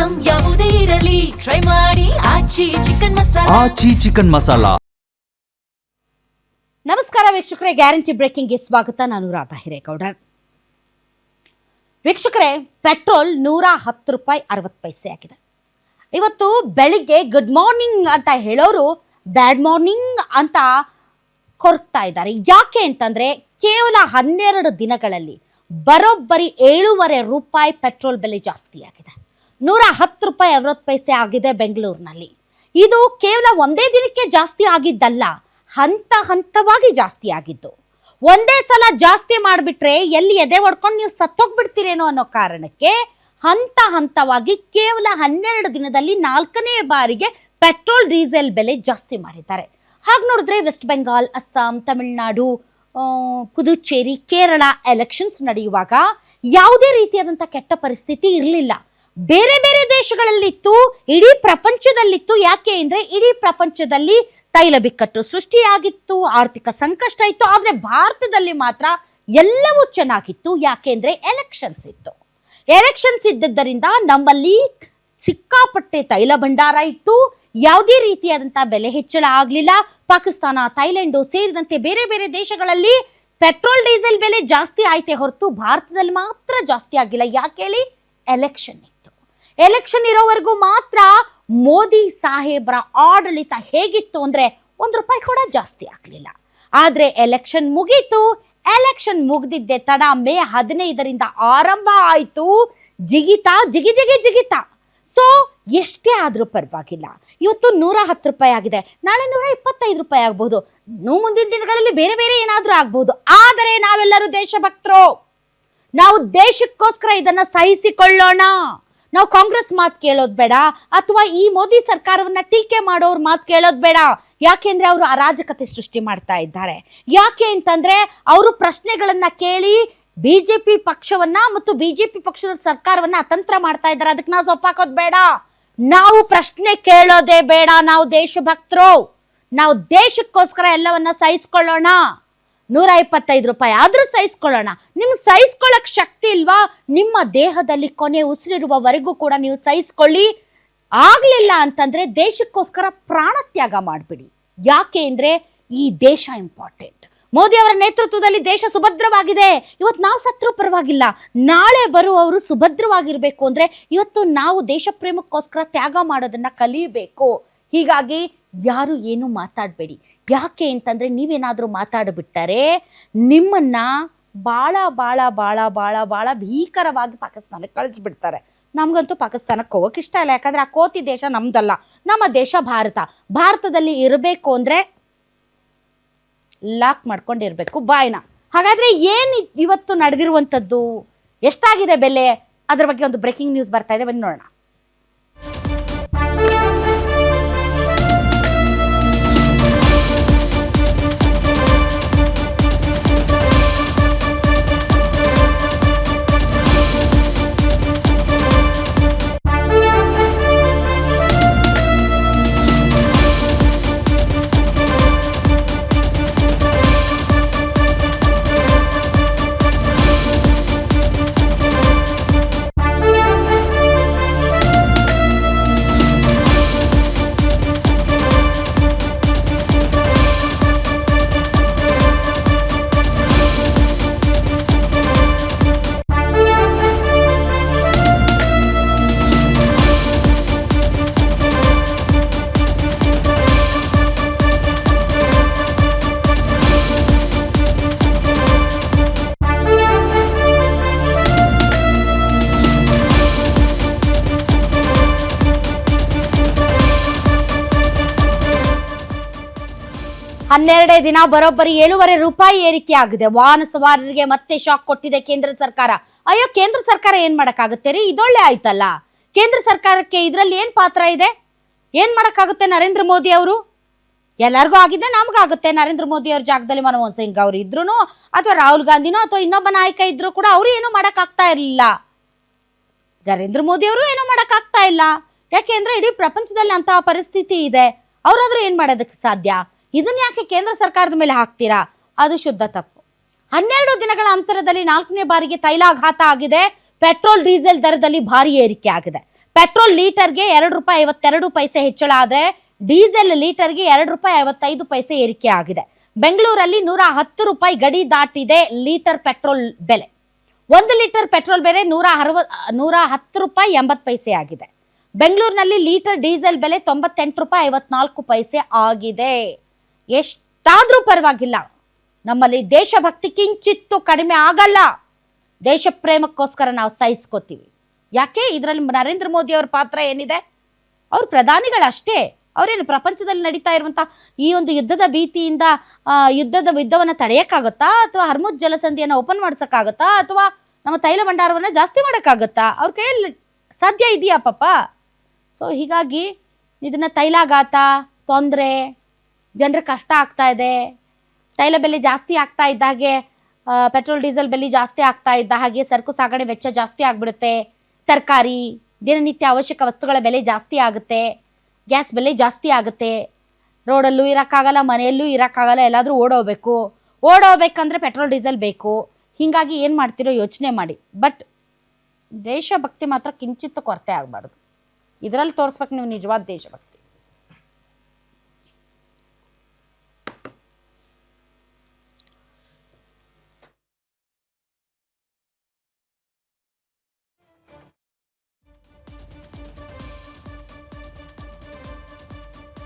Item ಯಾವುದೇ ಇರಲಿ try ಮಾಡಿ ಆಚಿ ಚಿಕನ್ ಮಸಾಲಾ. ನಮಸ್ಕಾರ ವೀಕ್ಷಕರೇ, ಗ್ಯಾರಂಟಿ ಬ್ರೇಕಿಂಗ್ಗೆ ಸ್ವಾಗತ. ನಾನು ರಾಧಾ ಹಿರೇಗೌಡರ್. ವೀಕ್ಷಕರೇ, ಪೆಟ್ರೋಲ್ 110 ರೂಪಾಯಿ 60 ಪೈಸೆ ಆಗಿದೆ. ಇವತ್ತು ಬೆಳಿಗ್ಗೆ ಗುಡ್ ಮಾರ್ನಿಂಗ್ ಅಂತ ಹೇಳೋರು ಬ್ಯಾಡ್ ಮಾರ್ನಿಂಗ್ ಅಂತ ಕೊರಗ್ತಾ ಇದ್ದಾರೆ. ಯಾಕೆ ಅಂತಂದ್ರೆ ಕೇವಲ 12 ದಿನಗಳಲ್ಲಿ ಬರೋಬ್ಬರಿ 7.5 ರೂಪಾಯಿ ಪೆಟ್ರೋಲ್ ಬೆಲೆ ಜಾಸ್ತಿ ಆಗಿದೆ. 110 ರೂಪಾಯಿ 60 ಪೈಸೆ ಆಗಿದೆ ಬೆಂಗಳೂರಿನಲ್ಲಿ. ಇದು ಕೇವಲ ಒಂದೇ ದಿನಕ್ಕೆ ಜಾಸ್ತಿ ಆಗಿದ್ದಲ್ಲ, ಹಂತ ಹಂತವಾಗಿ ಜಾಸ್ತಿ ಆಗಿದ್ದು. ಒಂದೇ ಸಲ ಜಾಸ್ತಿ ಮಾಡಿಬಿಟ್ರೆ ಎಲ್ಲಿ ಎದೆ ಹೊಡ್ಕೊಂಡು ನೀವು ಸತ್ತೋಗ್ಬಿಡ್ತೀರೇನೋ ಅನ್ನೋ ಕಾರಣಕ್ಕೆ ಹಂತ ಹಂತವಾಗಿ ಕೇವಲ 12 ದಿನದಲ್ಲಿ 4ನೇ ಬಾರಿಗೆ ಪೆಟ್ರೋಲ್ ಡೀಸೆಲ್ ಬೆಲೆ ಜಾಸ್ತಿ ಮಾಡಿದ್ದಾರೆ. ಹಾಗೆ ನೋಡಿದ್ರೆ ವೆಸ್ಟ್ ಬೆಂಗಾಲ್, ಅಸ್ಸಾಂ, ತಮಿಳುನಾಡು, ಪುದುಚೇರಿ, ಕೇರಳ ಎಲೆಕ್ಷನ್ಸ್ ನಡೆಯುವಾಗ ಯಾವುದೇ ರೀತಿಯಾದಂಥ ಕೆಟ್ಟ ಪರಿಸ್ಥಿತಿ ಇರಲಿಲ್ಲ. ಬೇರೆ ಬೇರೆ ದೇಶಗಳಲ್ಲಿತ್ತು, ಇಡೀ ಪ್ರಪಂಚದಲ್ಲಿತ್ತು. ಯಾಕೆ ಅಂದರೆ ಇಡೀ ಪ್ರಪಂಚದಲ್ಲಿ ತೈಲ ಬಿಕ್ಕಟ್ಟು ಸೃಷ್ಟಿಯಾಗಿತ್ತು, ಆರ್ಥಿಕ ಸಂಕಷ್ಟ ಇತ್ತು. ಆದರೆ ಭಾರತದಲ್ಲಿ ಮಾತ್ರ ಎಲ್ಲವೂ ಚೆನ್ನಾಗಿತ್ತು. ಯಾಕೆ ಅಂದರೆ ಎಲೆಕ್ಷನ್ಸ್ ಇತ್ತು. ಎಲೆಕ್ಷನ್ಸ್ ಇದ್ದದ್ದರಿಂದ ನಮ್ಮಲ್ಲಿ ಸಿಕ್ಕಾಪಟ್ಟೆ ತೈಲ ಭಂಡಾರ ಇತ್ತು. ಯಾವುದೇ ರೀತಿಯಾದಂಥ ಬೆಲೆ ಹೆಚ್ಚಳ ಆಗಲಿಲ್ಲ. ಪಾಕಿಸ್ತಾನ, ಥೈಲ್ಯಾಂಡು ಸೇರಿದಂತೆ ಬೇರೆ ಬೇರೆ ದೇಶಗಳಲ್ಲಿ ಪೆಟ್ರೋಲ್ ಡೀಸೆಲ್ ಬೆಲೆ ಜಾಸ್ತಿ ಆಯ್ತೆ ಹೊರತು ಭಾರತದಲ್ಲಿ ಮಾತ್ರ ಜಾಸ್ತಿ ಆಗಿಲ್ಲ. ಯಾಕೆ ಹೇಳಿ? ಎಲೆಕ್ಷನ್ ಇತ್ತು. ಎಲೆಕ್ಷನ್ ಇರೋವರೆಗೂ ಮಾತ್ರ ಮೋದಿ ಸಾಹೇಬ್ರ ಆಡಳಿತ ಹೇಗಿತ್ತು ಅಂದರೆ 1 ರೂಪಾಯಿ ಕೂಡ ಜಾಸ್ತಿ ಆಗಲಿಲ್ಲ. ಆದರೆ ಎಲೆಕ್ಷನ್ ಮುಗೀತು. ಎಲೆಕ್ಷನ್ ಮುಗ್ದಿದ್ದೆ ತಡ ಮೇ 15ರಿಂದ ಆರಂಭ ಆಯಿತು ಜಿಗಿತ. ಸೊ ಎಷ್ಟೇ ಆದರೂ ಪರವಾಗಿಲ್ಲ. ಇವತ್ತು 110 ರೂಪಾಯಿ ಆಗಿದೆ, ನಾಳೆ 125 ರೂಪಾಯಿ ಆಗ್ಬೋದು, ಮುಂದಿನ ದಿನಗಳಲ್ಲಿ ಬೇರೆ ಬೇರೆ ಏನಾದರೂ ಆಗ್ಬೋದು. ಆದರೆ ನಾವೆಲ್ಲರೂ ದೇಶಭಕ್ತರು. ನಾವು ದೇಶಕ್ಕೋಸ್ಕರ ಇದನ್ನು ಸಹಿಸಿಕೊಳ್ಳೋಣ. ನಾವು ಕಾಂಗ್ರೆಸ್ ಮಾತು ಕೇಳೋದು ಬೇಡ, ಅಥವಾ ಈ ಮೋದಿ ಸರ್ಕಾರವನ್ನ ಟೀಕೆ ಮಾಡೋರು ಮಾತು ಕೇಳೋದು ಬೇಡ. ಯಾಕೆಂದ್ರೆ ಅವರು ಅರಾಜಕತೆ ಸೃಷ್ಟಿ ಮಾಡ್ತಾ ಇದ್ದಾರೆ. ಯಾಕೆ ಅಂತಂದ್ರೆ ಅವರು ಪ್ರಶ್ನೆಗಳನ್ನ ಕೇಳಿ ಬಿಜೆಪಿ ಪಕ್ಷವನ್ನ ಮತ್ತು ಬಿಜೆಪಿ ಪಕ್ಷದ ಸರ್ಕಾರವನ್ನ ಅತಂತ್ರ ಮಾಡ್ತಾ ಇದ್ದಾರೆ. ಅದಕ್ಕೆ ನಾವು ಸೊಪ್ಪಾಕೋದು ಬೇಡ. ನಾವು ಪ್ರಶ್ನೆ ಕೇಳೋದೇ ಬೇಡ. ನಾವು ದೇಶಭಕ್ತರು. ನಾವು ದೇಶಕ್ಕೋಸ್ಕರ ಎಲ್ಲವನ್ನ ಸಹಿಸ್ಕೊಳ್ಳೋಣ. 125 ರೂಪಾಯಿ ಆದ್ರೂ ಸಹಿಸ್ಕೊಳ್ಳೋಣ. ನಿಮ್ಗೆ ಸಹಿಸ್ಕೊಳ್ಳೋಕೆ ಶಕ್ತಿ ಇಲ್ವಾ? ನಿಮ್ಮ ದೇಹದಲ್ಲಿ ಕೊನೆ ಉಸಿರಿರುವವರೆಗೂ ಕೂಡ ನೀವು ಸಹಿಸ್ಕೊಳ್ಳಿ. ಆಗ್ಲಿಲ್ಲ ಅಂತಂದ್ರೆ ದೇಶಕ್ಕೋಸ್ಕರ ಪ್ರಾಣ ತ್ಯಾಗ ಮಾಡಿಬಿಡಿ. ಯಾಕೆ ಅಂದ್ರೆ ಈ ದೇಶ ಇಂಪಾರ್ಟೆಂಟ್. ಮೋದಿ ಅವರ ನೇತೃತ್ವದಲ್ಲಿ ದೇಶ ಸುಭದ್ರವಾಗಿದೆ. ಇವತ್ತು ನಾವು ಸತ್ರು ಪರವಾಗಿಲ್ಲ, ನಾಳೆ ಬರುವವರು ಸುಭದ್ರವಾಗಿರ್ಬೇಕು ಅಂದ್ರೆ ಇವತ್ತು ನಾವು ದೇಶ ಪ್ರೇಮಕ್ಕೋಸ್ಕರ ತ್ಯಾಗ ಮಾಡೋದನ್ನ ಕಲಿಬೇಕು. ಹೀಗಾಗಿ ಯಾರು ಏನು ಮಾತಾಡಬೇಡಿ. ಯಾಕೆ ಅಂತಂದರೆ ನೀವೇನಾದರೂ ಮಾತಾಡಿಬಿಟ್ಟರೆ ನಿಮ್ಮನ್ನು ಭಾಳ ಭಾಳ ಭಾಳ ಭಾಳ ಭಾಳ ಭೀಕರವಾಗಿ ಪಾಕಿಸ್ತಾನಕ್ಕೆ ಕಳಿಸ್ಬಿಡ್ತಾರೆ. ನಮಗಂತೂ ಪಾಕಿಸ್ತಾನಕ್ಕೆ ಹೋಗೋಕೆ ಇಷ್ಟ ಇಲ್ಲ. ಯಾಕಂದರೆ ಆ ಕೋತಿ ದೇಶ ನಮ್ಮದಲ್ಲ, ನಮ್ಮ ದೇಶ ಭಾರತ. ಭಾರತದಲ್ಲಿ ಇರಬೇಕು ಅಂದರೆ ಲಾಕ್ ಮಾಡ್ಕೊಂಡಿರಬೇಕು ಬಾಯ್ನ. ಹಾಗಾದರೆ ಏನು ಇವತ್ತು ನಡೆದಿರುವಂಥದ್ದು, ಎಷ್ಟಾಗಿದೆ ಬೆಲೆ, ಅದರ ಬಗ್ಗೆ ಒಂದು ಬ್ರೇಕಿಂಗ್ ನ್ಯೂಸ್ ಬರ್ತಾ ಇದೆ, ಬನ್ನಿ ನೋಡೋಣ. ಹನ್ನೆರಡೇ ದಿನ ಬರೋಬ್ಬರಿ 7.5 ರೂಪಾಯಿ ಏರಿಕೆ ಆಗಿದೆ. ವಾಹನ ಸವಾರರಿಗೆ ಮತ್ತೆ ಶಾಕ್ ಕೊಟ್ಟಿದೆ ಕೇಂದ್ರ ಸರ್ಕಾರ. ಅಯ್ಯೋ, ಕೇಂದ್ರ ಸರ್ಕಾರ ಏನ್ ಮಾಡಕ್ಕಾಗುತ್ತೆ ರೀ? ಇದೊಳ್ಳೆ ಆಯ್ತಲ್ಲ. ಕೇಂದ್ರ ಸರ್ಕಾರಕ್ಕೆ ಇದರಲ್ಲಿ ಏನ್ ಪಾತ್ರ ಇದೆ? ಏನ್ ಮಾಡಕ್ಕಾಗುತ್ತೆ ನರೇಂದ್ರ ಮೋದಿ ಅವರು? ಎಲ್ಲರಿಗೂ ಆಗಿದೆ, ನಮಗಾಗುತ್ತೆ. ನರೇಂದ್ರ ಮೋದಿ ಅವ್ರ ಜಾಗದಲ್ಲಿ ಮನಮೋಹನ್ ಸಿಂಗ್ ಅವರು ಇದ್ರು, ಅಥವಾ ರಾಹುಲ್ ಗಾಂಧಿನೋ ಅಥವಾ ಇನ್ನೊಬ್ಬ ನಾಯಕ ಇದ್ರು ಕೂಡ ಅವರು ಏನು ಮಾಡಕ್ಕಾಗ್ತಾ ಇರಲಿಲ್ಲ. ನರೇಂದ್ರ ಮೋದಿ ಅವರು ಏನು ಮಾಡಕ್ಕಾಗ್ತಾ ಇಲ್ಲ. ಯಾಕೆಂದ್ರೆ ಇಡೀ ಪ್ರಪಂಚದಲ್ಲಿ ಅಂತಹ ಪರಿಸ್ಥಿತಿ ಇದೆ. ಅವರಾದ್ರೂ ಏನ್ ಮಾಡೋದಕ್ಕೆ ಸಾಧ್ಯ? ಇದನ್ನ ಯಾಕೆ ಕೇಂದ್ರ ಸರ್ಕಾರದ ಮೇಲೆ ಹಾಕ್ತೀರಾ? ಅದು ಶುದ್ಧ ತಪ್ಪು. 12 ದಿನಗಳ ಅಂತರದಲ್ಲಿ 4ನೇ ಬಾರಿಗೆ ತೈಲಾಘಾತ ಆಗಿದೆ. ಪೆಟ್ರೋಲ್ ಡೀಸೆಲ್ ದರದಲ್ಲಿ ಭಾರಿ ಏರಿಕೆ ಆಗಿದೆ. ಪೆಟ್ರೋಲ್ ಲೀಟರ್ಗೆ ₹2.52 ಹೆಚ್ಚಳ ಆದರೆ ಡೀಸೆಲ್ ಲೀಟರ್ಗೆ ₹2.55 ಏರಿಕೆ ಆಗಿದೆ. ಬೆಂಗಳೂರಲ್ಲಿ ₹110 ಗಡಿ ದಾಟಿದೆ ಲೀಟರ್ ಪೆಟ್ರೋಲ್ ಬೆಲೆ. 1 ಲೀಟರ್ ಪೆಟ್ರೋಲ್ ಬೆಲೆ ₹110.80 ಆಗಿದೆ. ಬೆಂಗಳೂರಿನಲ್ಲಿ ಲೀಟರ್ ಡೀಸೆಲ್ ಬೆಲೆ ₹98.54 ಆಗಿದೆ. ಎಷ್ಟಾದ್ರೂ ಪರವಾಗಿಲ್ಲ, ನಮ್ಮಲ್ಲಿ ದೇಶಭಕ್ತಿ ಕಿಂಚಿತ್ತು ಕಡಿಮೆ ಆಗಲ್ಲ. ದೇಶ ಪ್ರೇಮಕ್ಕೋಸ್ಕರ ನಾವು ಸಹಿಸ್ಕೋತೀವಿ. ಯಾಕೆ ಇದರಲ್ಲಿ ನರೇಂದ್ರ ಮೋದಿ ಅವರ ಪಾತ್ರ ಏನಿದೆ? ಅವ್ರು ಪ್ರಧಾನಿಗಳಷ್ಟೇ. ಅವರೇನು ಪ್ರಪಂಚದಲ್ಲಿ ನಡೀತಾ ಇರುವಂಥ ಈ ಒಂದು ಯುದ್ಧದ ಭೀತಿಯಿಂದ ಯುದ್ಧವನ್ನು ತಡೆಯೋಕ್ಕಾಗತ್ತಾ? ಅಥವಾ ಹರ್ಮುಜ್ ಜಲಸಂಧಿಯನ್ನು ಓಪನ್ ಮಾಡ್ಸೋಕ್ಕಾಗತ್ತಾ? ಅಥವಾ ನಮ್ಮ ತೈಲ ಭಂಡಾರವನ್ನು ಜಾಸ್ತಿ ಮಾಡೋಕ್ಕಾಗತ್ತಾ? ಅವ್ರ ಕೈಯಲ್ಲಿ ಸಾಧ್ಯ ಇದೆಯಾ ಪಾಪ? ಸೊ ಹೀಗಾಗಿ ಇದನ್ನು ತೈಲಾಘಾತ, ತೊಂದರೆ, ಜನರ ಕಷ್ಟ ಆಗ್ತಾ ಇದೆ. ತೈಲ ಬೆಲೆ ಜಾಸ್ತಿ ಆಗ್ತಾ ಇದ್ದ ಹಾಗೆ ಪೆಟ್ರೋಲ್ ಡೀಸೆಲ್ ಬೆಲೆ ಜಾಸ್ತಿ ಆಗ್ತಾ ಇದ್ದ ಹಾಗೆ ಸರಕು ಸಾಗಣೆ ವೆಚ್ಚ ಜಾಸ್ತಿ ಆಗಿಬಿಡುತ್ತೆ. ತರಕಾರಿ, ದಿನನಿತ್ಯ ಅವಶ್ಯಕ ವಸ್ತುಗಳ ಬೆಲೆ ಜಾಸ್ತಿ ಆಗುತ್ತೆ. ಗ್ಯಾಸ್ ಬೆಲೆ ಜಾಸ್ತಿ ಆಗುತ್ತೆ. ರೋಡಲ್ಲೂ ಇರೋಕ್ಕಾಗಲ್ಲ, ಮನೆಯಲ್ಲೂ ಇರೋಕ್ಕಾಗಲ್ಲ, ಎಲ್ಲಾದರೂ ಓಡೋಗ್ಬೇಕಂದ್ರೆ ಪೆಟ್ರೋಲ್ ಡೀಸೆಲ್ ಬೇಕು. ಹೀಗಾಗಿ ಏನು ಮಾಡ್ತಿರೋ ಯೋಚನೆ ಮಾಡಿ. ಬಟ್ ದೇಶಭಕ್ತಿ ಮಾತ್ರ ಕಿಂಚಿತ್ತು ಕೊರತೆ ಆಗಬಾರ್ದು. ಇದರಲ್ಲಿ ತೋರಿಸ್ಬೇಕು ನೀವು ನಿಜವಾದ ದೇಶಭಕ್ತಿ.